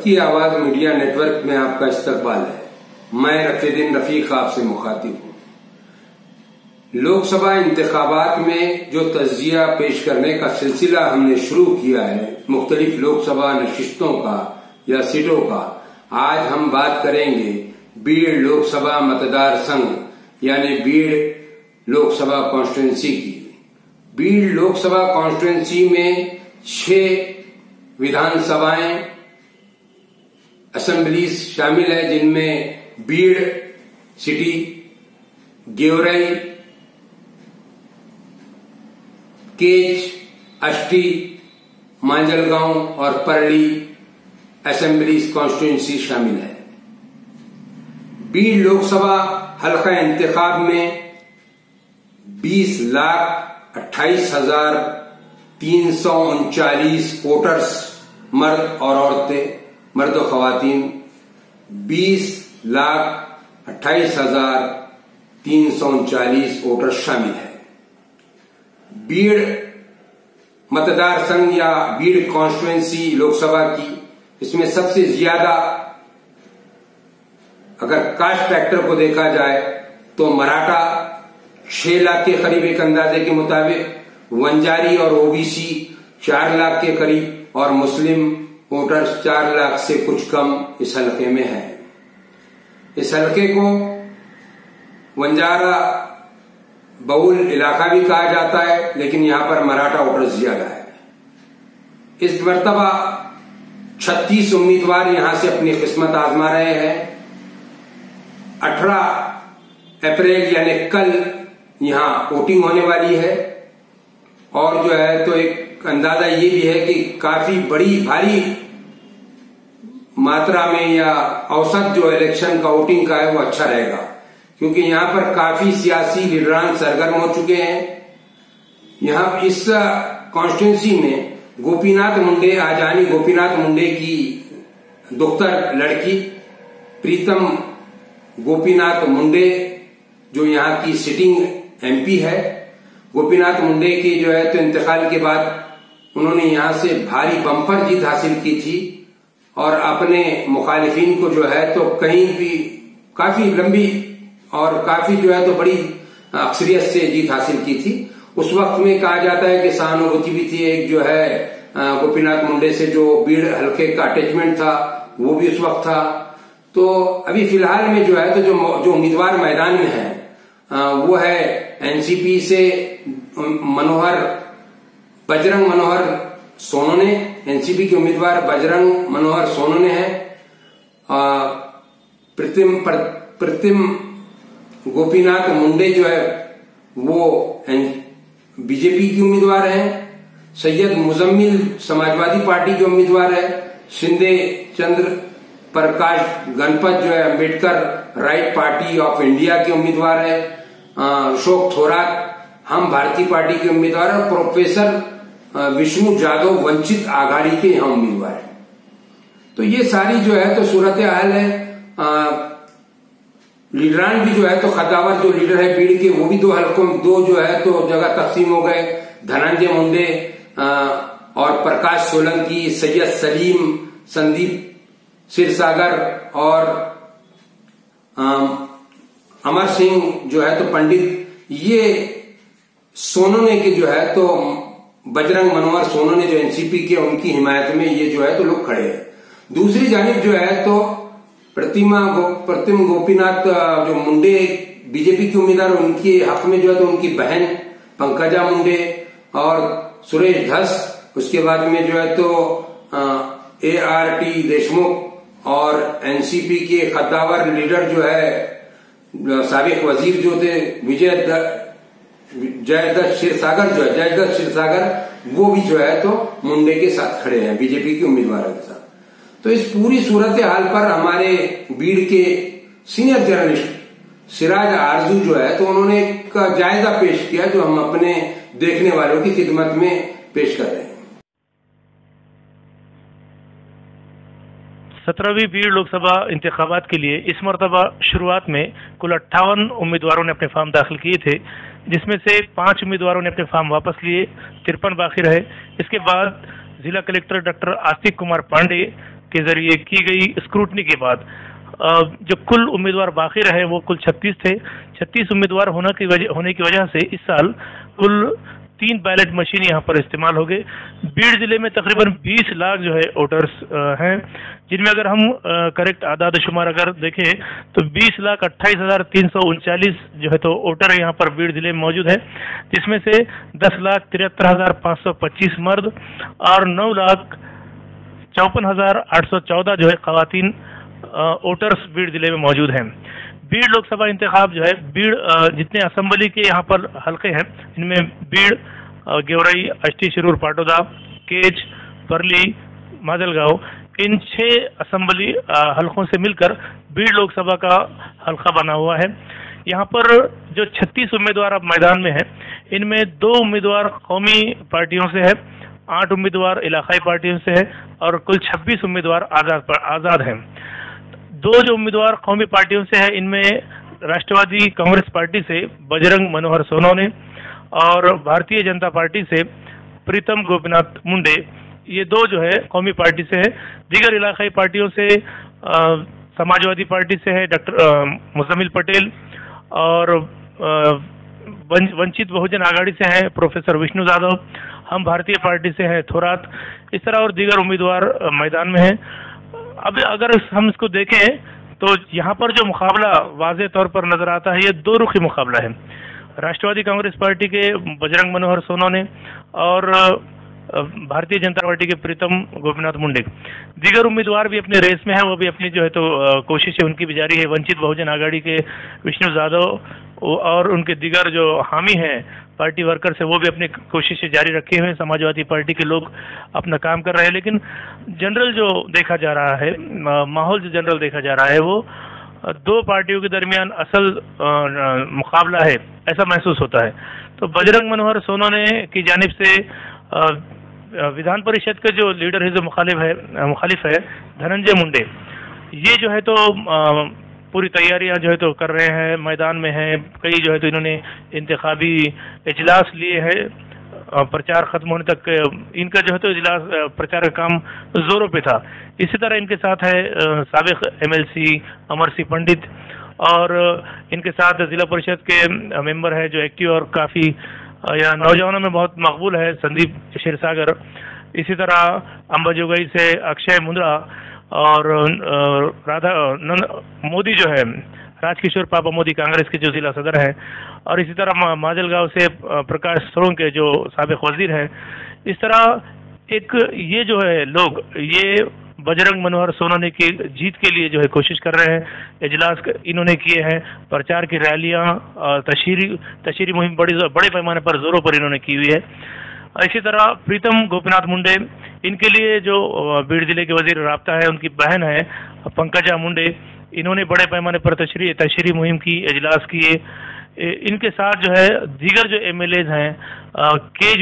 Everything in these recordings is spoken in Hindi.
सबकी आवाज मीडिया नेटवर्क में आपका इस्तकबाल है। मैं रफीदीन रफीक आपसे मुखातिब हूं। लोकसभा इंतखाबात में जो तज्जिया पेश करने का सिलसिला हमने शुरू किया है मुख्तलिफ लोकसभा नशिस्तों का या सीटों का, आज हम बात करेंगे बीड़ लोकसभा मतदार संघ यानी बीड़ लोकसभा कॉन्स्टिट्यूंसी की। बीड़ लोकसभा कॉन्स्टिट्यूंसी में 6 विधानसभाएं असेंबलीज शामिल है, जिनमें बीड़ सिटी, गेवराई, केच, अष्टी, मांजलगांव और परली असेंबलीज कॉन्स्टिट्यूंसी शामिल है। बीड़ लोकसभा हल्का इंतखाब में 20,28,339 वोटर्स मर्द और औरतें, मर्द और खवातीन 20,28,339 वोटर्स शामिल है। बीड़ मतदार संघ या बीड़ कॉन्स्टिट्यूंसी लोकसभा की, इसमें सबसे ज्यादा अगर कास्ट फैक्टर को देखा जाए तो मराठा 6 लाख के करीब एक अंदाजे के मुताबिक, वंजारी और ओबीसी 4 लाख के करीब और मुस्लिम वोटर्स 4 लाख से कुछ कम इस हल्के में है। इस हल्के को वंजारा बहुल इलाका भी कहा जाता है, लेकिन यहां पर मराठा वोटर्स ज्यादा है। इस मर्तबा 36 उम्मीदवार यहां से अपनी किस्मत आजमा रहे हैं। 18 अप्रैल यानी कल यहां वोटिंग होने वाली है और जो है तो एक अंदाजा ये भी है कि काफी बड़ी भारी मात्रा में या औसत जो इलेक्शन का वोटिंग का है वो अच्छा रहेगा, क्योंकि यहां पर काफी सियासी लीडरान सरगर्म हो चुके हैं। यहां इस कॉन्स्टिट्यूंसी में गोपीनाथ मुंडे, आजानी गोपीनाथ मुंडे की दुख्तर लड़की प्रीतम गोपीनाथ मुंडे जो यहाँ की सिटिंग एमपी है, गोपीनाथ मुंडे की जो है तो इंतकाल के बाद उन्होंने यहां से भारी बम्पर जीत हासिल की थी और अपने मुखालिफिन को जो है तो कहीं भी काफी लंबी और काफी जो है तो बड़ी अक्सरियत से जीत हासिल की थी। उस वक्त में कहा जाता है कि सहानुभूति भी थी, एक जो है गोपीनाथ मुंडे से जो बीड़ हल्के का अटैचमेंट था वो भी उस वक्त था। तो अभी फिलहाल में जो है तो जो उम्मीदवार मैदान में है वो है एनसीपी से बजरंग मनोहर सोनोने, एनसीपी के उम्मीदवार बजरंग मनोहर सोनोने हैं। प्रतिम गोपीनाथ मुंडे जो है वो बीजेपी की उम्मीदवार हैं। सैयद मुजम्मिल समाजवादी पार्टी के उम्मीदवार है। शिंदे चंद्र प्रकाश गणपत जो है Ambedkar right party of India के उम्मीदवार है। अशोक थोरात हम भारतीय पार्टी के उम्मीदवार है। प्रोफेसर विष्णु जाधव वंचित आघाड़ी के यहाँ उम्मीदवार है। तो ये सारी जो है तो सूरत हाल है। लीडरान भी जो है तो खदावर जो लीडर है बीड़ के, वो भी 2 हल्कों, 2 जो है तो जगह तकसीम हो गए। धनंजय मुंडे और प्रकाश सोलंकी, सैयद सलीम, संदीप सिरसागर और अमर सिंह जो है तो पंडित, ये सोनोने के जो है तो बजरंग मनोहर सोनोने जो एनसीपी के, उनकी हिमायत में ये जो है तो लोग खड़े हैं। दूसरी जानिब जो है तो प्रतिम गोपीनाथ जो मुंडे बीजेपी के उम्मीदवार, उनके हक में जो है तो उनकी बहन पंकजा मुंडे और सुरेश धस, उसके बाद में जो है तो ART देशमुख और एनसीपी के खद्दावर लीडर जो है साबिक वजीर जो थे जयदत्त क्षीरसागर, वो भी जो है तो मुंडे के साथ खड़े हैं बीजेपी के उम्मीदवारों के साथ। तो इस पूरी सूरत हाल पर हमारे बीड़ के सीनियर जर्नलिस्ट सिराज आरजू जो है तो उन्होंने एक जायजा पेश किया, जो हम अपने देखने वालों की खिदमत में पेश कर रहे हैं। 17वीं बीड़ लोकसभा इंतखाबात के लिए इस मरतबा शुरुआत में कुल 58 उम्मीदवारों ने अपने फॉर्म दाखिल किए थे, जिसमें से 5 उम्मीदवारों ने अपने फॉर्म वापस लिए, 53 बाकी रहे। इसके बाद जिला कलेक्टर डॉक्टर आस्तिक कुमार पांडे, के जरिए की गई स्क्रूटनी के बाद जो कुल उम्मीदवार बाकी रहे वो कुल 36 थे। 36 उम्मीदवार होने की वजह से इस साल कुल 3 बैलेट मशीन यहाँ पर इस्तेमाल हो गए। बीड़ जिले में तकरीबन 20 लाख जो है वोटर्स हैं, जिनमें अगर हम करेक्ट आदाद शुमार अगर देखें तो 20,28,339 जो है तो वोटर यहाँ पर बीड़ जिले में मौजूद है, जिसमें से 10,73,525 मर्द और 9,54,814 जो है खवातीन वोटर्स बीड़ जिले में मौजूद हैं। बीड़ लोकसभा इंतखाब जो है बीड़ जितने असेंबली के यहाँ पर हलके हैं इनमें बीड़, गेवराई, अष्टी शिरूर, पाटोदा, केज, परली, माजलगांव इन 6 असेंबली हलकों से मिलकर बीड़ लोकसभा का हलका बना हुआ है। यहाँ पर जो 36 उम्मीदवार अब मैदान में हैं इनमें 2 उम्मीदवार कौमी पार्टियों से है, 8 उम्मीदवार इलाकाई पार्टियों से है और कुल 26 उम्मीदवार आज़ाद हैं। 2 जो उम्मीदवार कौमी पार्टियों से है इनमें राष्ट्रवादी कांग्रेस पार्टी से बजरंग मनोहर सोनवने और भारतीय जनता पार्टी से प्रीतम गोपीनाथ मुंडे, ये 2 जो है कौमी पार्टी से है। दीगर इलाकाई पार्टियों से समाजवादी पार्टी से है डॉक्टर मुजम्मिल पटेल और वंचित बहुजन आघाड़ी से हैं प्रोफेसर विष्णु जाधव, हम भारतीय पार्टी से हैं थोरात, इस तरह और दीगर उम्मीदवार मैदान में हैं। अब अगर हम इसको देखें तो यहाँ पर जो मुकाबला वाज़े तौर पर नजर आता है ये 2 रुखी मुकाबला है। राष्ट्रवादी कांग्रेस पार्टी के बजरंग मनोहर सोनवने और भारतीय जनता पार्टी के प्रीतम गोपीनाथ मुंडे, दीगर उम्मीदवार भी अपने रेस में है, वो भी अपनी जो है तो कोशिशें उनकी भी जारी है। वंचित बहुजन आघाड़ी के विष्णु जाधव और उनके दीगर जो हामी हैं पार्टी वर्कर से वो भी अपनी कोशिशें जारी रखे हुए हैं। समाजवादी पार्टी के लोग अपना काम कर रहे हैं, लेकिन जनरल जो देखा जा रहा है, माहौल जो जनरल देखा जा रहा है वो 2 पार्टियों के दरमियान असल मुकाबला है ऐसा महसूस होता है। तो बजरंग मनोहर सोनवने की जानिब से विधान परिषद के जो लीडर है जो मुखालिफ है धनंजय मुंडे, ये जो है तो पूरी तैयारियां जो है तो कर रहे हैं, मैदान में हैं। कई जो है तो इन्होंने इंतखाबी इजलास लिए हैं, प्रचार खत्म होने तक इनका जो है तो इजलास प्रचार का काम जोरों पे था। इसी तरह इनके साथ है साबिक MLC अमर सिंह पंडित और इनके साथ जिला परिषद के मेंबर है जो एक्टिव और काफ़ी या नौजवानों में बहुत मकबूल है संदीप क्षीरसागर। इसी तरह अंबाजोगाई से अक्षय मुंद्रा और मोदी जो है राजकिशोर पापा मोदी कांग्रेस के जो जिला सदर हैं, और इसी तरह माजलगांव से प्रकाश सोलंकी जो साबिक वजीर हैं। इस तरह एक ये जो है लोग ये बजरंग मनोहर सोनवने की जीत के लिए जो है कोशिश कर रहे हैं। इजलास इन्होंने किए हैं, प्रचार की रैलियां, तशहीरी मुहिम बड़े पैमाने पर जोरों पर इन्होंने की हुई है। इसी तरह प्रीतम गोपीनाथ मुंडे, इनके लिए जो बीड़ जिले के वजीर राब्ता है उनकी बहन है पंकजा मुंडे, इन्होंने बड़े पैमाने पर तशहीरी मुहिम की, इजलास किए। इनके साथ जो है दीगर जो MLAs हैं, केज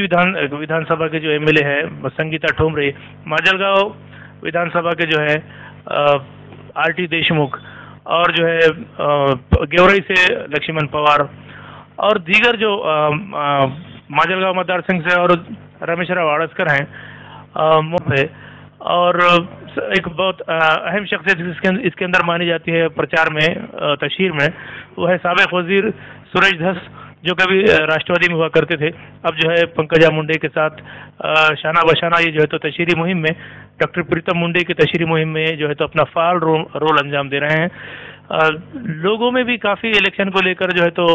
विधानसभा के जो MLA हैं संगीता ठोमरे, माजलगांव विधानसभा के जो है RT देशमुख और जो है गेवराई से लक्ष्मण पवार और दीगर जो माजलगांव मतदार संघ से और रमेशराव आड़सकर हैं और एक बहुत अहम शख्सियत इसके अंदर मानी जाती है प्रचार में, तशहीर में, वो है साबिक वजीर सुरेश धस जो कभी राष्ट्रवादी में हुआ करते थे, अब जो है पंकजा मुंडे के साथ शाना बशाना ये जो है तो तशहीरी मुहिम में डॉक्टर प्रीतम मुंडे की तशहीरी मुहिम में जो है तो अपना फाल रोल अंजाम दे रहे हैं। लोगों में भी काफ़ी इलेक्शन को लेकर जो है तो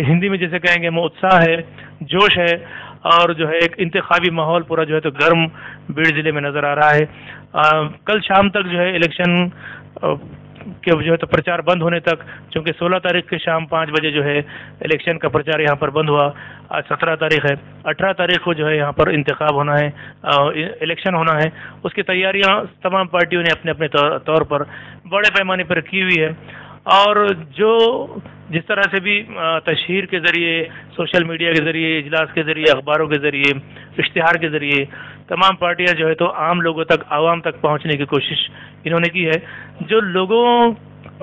हिंदी में जैसे कहेंगे उत्साह है, जोश है और जो है एक इंतखाबी माहौल पूरा जो है तो गर्म बीड़ जिले में नजर आ रहा है। कल शाम तक जो है इलेक्शन के जो है तो प्रचार बंद होने तक, चूंकि 16 तारीख के शाम 5 बजे जो है इलेक्शन का प्रचार यहाँ पर बंद हुआ, आज 17 तारीख है, 18 तारीख को जो है यहाँ पर इंतखाब होना है, इलेक्शन होना है। उसकी तैयारियाँ तमाम पार्टियों ने अपने अपने तौर पर बड़े पैमाने पर की हुई है और जो जिस तरह से भी तशहीर के ज़रिए, सोशल मीडिया के ज़रिए, इजलास के ज़रिए, अखबारों के ज़रिए, इश्तिहार के ज़रिए तमाम पार्टियां जो है तो आम लोगों तक, आवाम तक पहुंचने की कोशिश इन्होंने की है। जो लोगों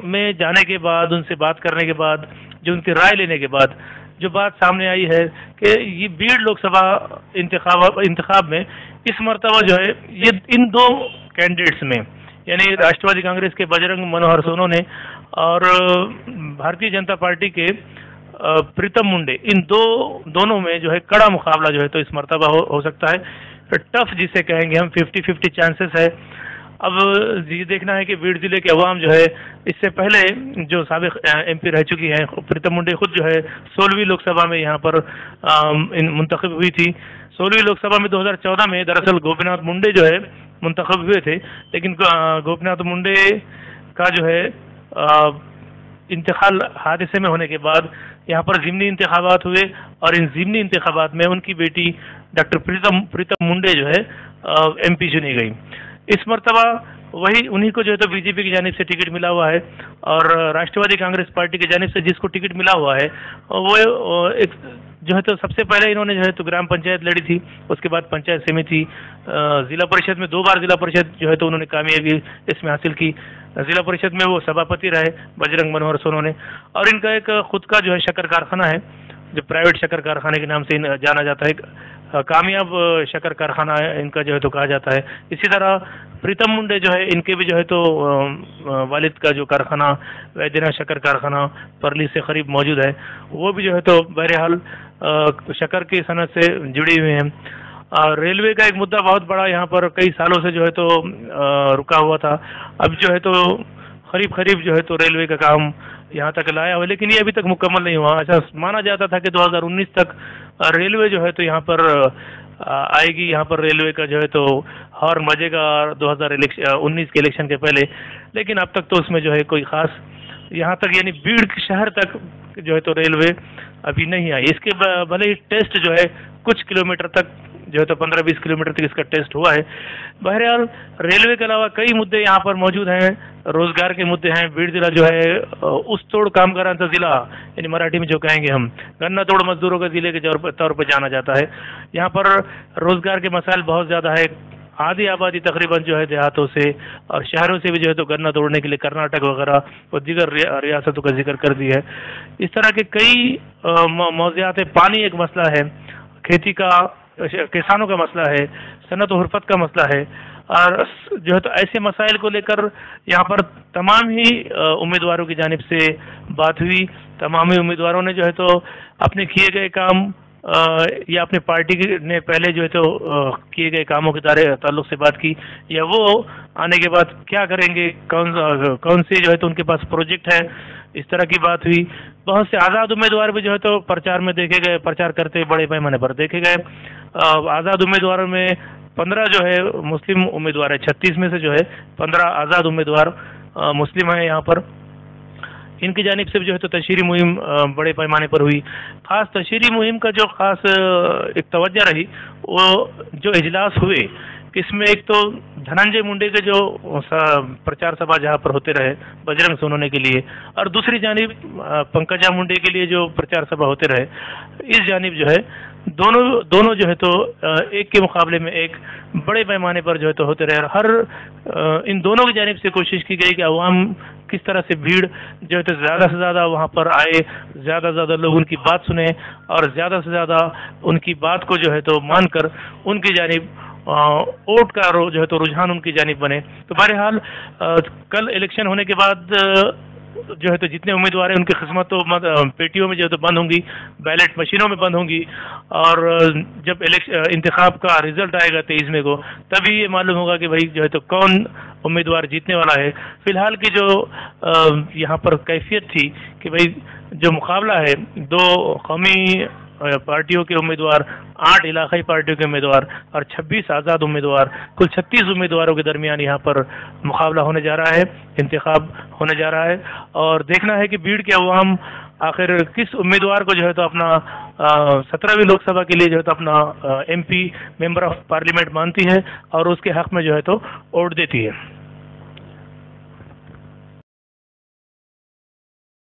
में जाने के बाद, उनसे बात करने के बाद, जो उनकी राय लेने के बाद जो बात सामने आई है कि ये बीड़ लोकसभा इंतखाब में इस मरतबा जो है ये इन 2 कैंडिडेट्स में, यानी राष्ट्रवादी कांग्रेस के बजरंग मनोहर सोनोने और भारतीय जनता पार्टी के प्रीतम मुंडे, इन दोनों में जो है कड़ा मुकाबला जो है तो इस मर्तबा हो सकता है। टफ जिसे कहेंगे हम, 50-50 चांसेस है। अब ये देखना है कि बीड़ जिले के अवाम जो है, इससे पहले जो साबिक MP रह चुकी हैं, प्रीतम मुंडे खुद जो है 16वीं लोकसभा में यहाँ पर मुंतखब हुई थी। 16वीं लोकसभा में 2014 में दरअसल गोपीनाथ मुंडे जो है मुंतखब हुए थे, लेकिन गोपीनाथ मुंडे का जो है इंतकाल हादसे में होने के बाद यहाँ पर ज़िमनी इंतखाबात हुए और इन ज़िमनी इंतखाबात में उनकी बेटी डॉक्टर प्रीतम मुंडे जो है MP चुनी गई। इस मर्तबा वही उन्हीं को जो है तो BJP की जानिब से टिकट मिला हुआ है और राष्ट्रवादी कांग्रेस पार्टी की जानिब से जिसको टिकट मिला हुआ है वो एक जो है तो सबसे पहले इन्होंने जो है तो ग्राम पंचायत लड़ी थी, उसके बाद पंचायत समिति, जिला परिषद में 2 बार जिला परिषद जो है तो उन्होंने कामयाबी इसमें हासिल की। जिला परिषद में वो सभापति रहे बजरंग मनोहर सोनोने, और इनका एक खुद का जो है शक्कर कारखाना है, जो प्राइवेट शक्कर कारखाने के नाम से जाना जाता है, कामयाब शक्कर कारखाना इनका जो है तो कहा जाता है। इसी तरह प्रीतम मुंडे जो है, इनके भी जो है तो वालिद का जो कारखाना वैद्यनाथ शक्कर कारखाना परली से करीब मौजूद है, वो भी जो है तो बहरहाल शक्कर की सनत से जुड़ी हुई हैं। रेलवे का एक मुद्दा बहुत बड़ा यहाँ पर कई सालों से जो है तो रुका हुआ था। अब जो है तो करीब जो है तो रेलवे का काम यहाँ तक लाया हुआ, लेकिन ये अभी तक मुकम्मल नहीं हुआ। अच्छा माना जाता था कि 2019 तक रेलवे जो है तो यहाँ पर आएगी, यहाँ पर रेलवे का जो है तो हॉर्न बजेगा 2019 के इलेक्शन के पहले, लेकिन अब तक तो उसमें जो है कोई खास यहाँ तक यानी बीड़ शहर तक जो है तो रेलवे अभी नहीं आई। इसके भले ही टेस्ट जो है कुछ किलोमीटर तक जो है तो 15-20 किलोमीटर तक इसका टेस्ट हुआ है। बहरहाल रेलवे के अलावा कई मुद्दे यहाँ पर मौजूद हैं, रोजगार के मुद्दे हैं। बीड़ जिला जो है उस तोड़ कामगारांचा जिला, यानी मराठी में जो कहेंगे हम, गन्ना तोड़ मजदूरों के जिले के तौर पर जाना जाता है। यहाँ पर रोजगार के मसाइल बहुत ज़्यादा है। आधी आबादी तकरीबन जो है देहातों से और शहरों से भी जो है तो गन्ना तोड़ने के लिए कर्नाटक वगैरह और दीगर रियासतों का जिक्र कर दी है। इस तरह के कई मौज़ियात है। पानी एक मसला है, खेती का, किसानों का मसला है, सनत और हुर्फत का मसला है, और जो है तो ऐसे मसाइल को लेकर यहाँ पर तमाम ही उम्मीदवारों की जानिब से बात हुई। तमाम ही उम्मीदवारों ने जो है तो अपने किए गए काम या अपने पार्टी ने पहले जो है तो किए गए कामों के ताल्लुक से बात की, या वो आने के बाद क्या करेंगे, कौन से जो है तो उनके पास प्रोजेक्ट है, इस तरह की बात हुई। बहुत से आज़ाद उम्मीदवार भी जो है तो प्रचार में देखे गए, प्रचार करते बड़े पैमाने पर देखे गए। आज़ाद उम्मीदवारों में 15 जो है मुस्लिम उम्मीदवार है, 36 में से जो है 15 आज़ाद उम्मीदवार मुस्लिम हैं यहाँ पर। इनकी जानिब से जो है तो तशहीरी मुहिम बड़े पैमाने पर हुई। खास तशहीरी मुहिम का जो खास एक तवज्जो रही, वो जो इजलास हुए, इसमें एक तो धनंजय मुंडे के जो प्रचार सभा जहाँ पर होते रहे बजरंग सोनोने के लिए, और दूसरी जानिब पंकजा मुंडे के लिए जो प्रचार सभा होते रहे, इस जानिब जो है दोनों जो है तो एक के मुकाबले में एक बड़े पैमाने पर जो है तो होते रहे। और हर इन दोनों की जानिब से कोशिश की गई कि अवाम किस तरह से भीड़ जो है तो ज़्यादा से ज़्यादा वहाँ पर आए, ज़्यादा से ज़्यादा लोग उनकी बात सुने और ज़्यादा से ज़्यादा उनकी बात को जो है तो मानकर उनकी जानिब वोट का जो है तो रुझान उनकी जानिब बने। तो बहरहाल कल इलेक्शन होने के बाद जो है तो जितने उम्मीदवार हैं उनकी किस्मत तो पेटियों में जो है तो बंद होंगी, बैलेट मशीनों में बंद होंगी, और जब इंतखाब का रिजल्ट आएगा 23 मई को, तभी ये मालूम होगा कि भाई जो है तो कौन उम्मीदवार जीतने वाला है। फिलहाल की जो यहाँ पर कैफियत थी कि भाई जो मुकाबला है 2 कौमी पार्टियों के उम्मीदवार, 8 इलाकाई पार्टियों के उम्मीदवार और 26 आज़ाद उम्मीदवार, कुल 36 उम्मीदवारों के दरमियान यहाँ पर मुकाबला होने जा रहा है, इंतखाब होने जा रहा है। और देखना है कि भीड़ के अवाम आखिर किस उम्मीदवार को जो है तो अपना 17वीं लोकसभा के लिए जो है तो अपना MP मेंबर ऑफ पार्लियामेंट मानती है और उसके हक में जो है तो वोट देती है।